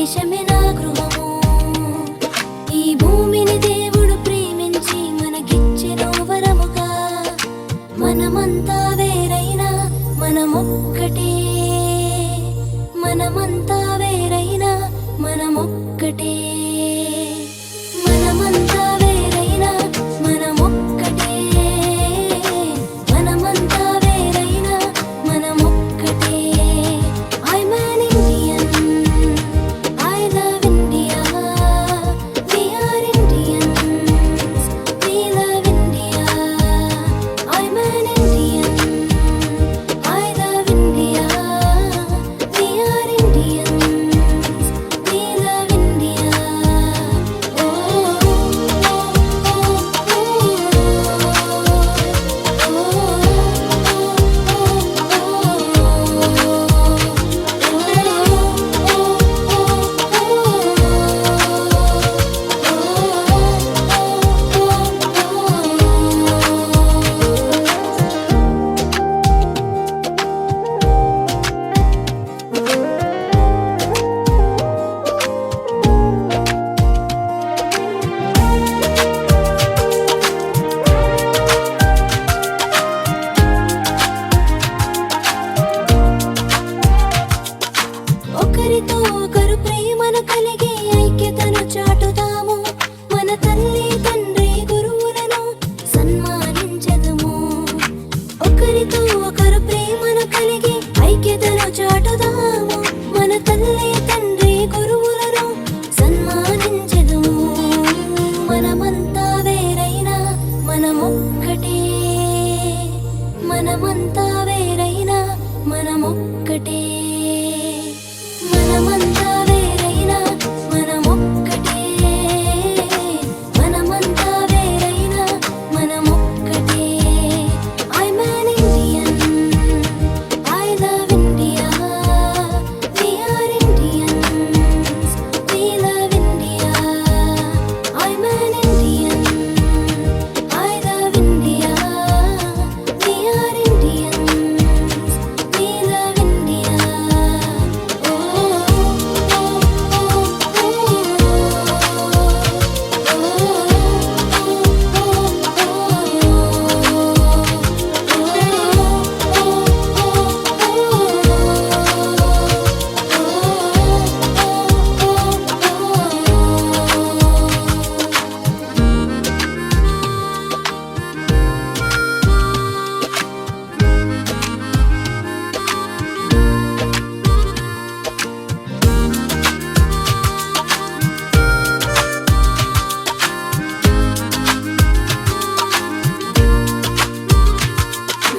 దేశమే నా గృహము. ఈ భూమిని దేవుడు ప్రేమించి మనకిచ్చెను వరముగా. మనమంతా వేరైనా మనమొక్కటే, మనమంతా వేరైనా మనమొక్కటే, మనమంతా వేరైనా మనమొక్కటే, మనమంతా వేరైనా మనమొక్కటే. I'm an Indian, I love India, we are Indians, we love India. I'm an Indian, I love India, we are Indians, we love India. Oh, oh, ఒకరితో ఒకరు ప్రేమను కలిగి ఐక్యతను చాటుదాము. మన తల్లి తండ్రి గురువులను సన్మానించదుము. ఒకరితో ఒకరు ప్రేమను కలిగి ఐక్యతను చాటుదాము. మన తల్లి తండ్రి గురువులను సన్మానించదుము. మనమంతా వేరైనా మనమొక్కటే, మనమంతా వేరైనా మనమొక్కటే, మనమంతా వేరైనా మనమొక్కటే, మనమంతా వేరైనా మనమొక్కటే. I'm an Indian, I love India, we are Indians, we love India. I'm an Indian, I love India, we are Indians, we love India. Oh,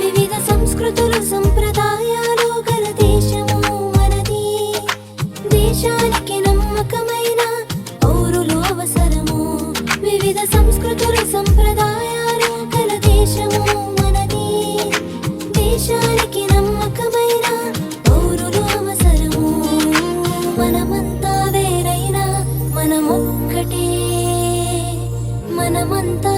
వివిధ సంస్కృతులు సంప్రదాయాలు గల దేశము మనది. దేశానికి నమ్మకమైన పౌరులు అవసరము. వివిధ సంస్కృతులు సంప్రదాయాలు గల దేశము మనది. దేశానికి నమ్మకమైన పౌరులు అవసరము. మనమంతా వేరైనా మనమొక్కటే, మనమంతా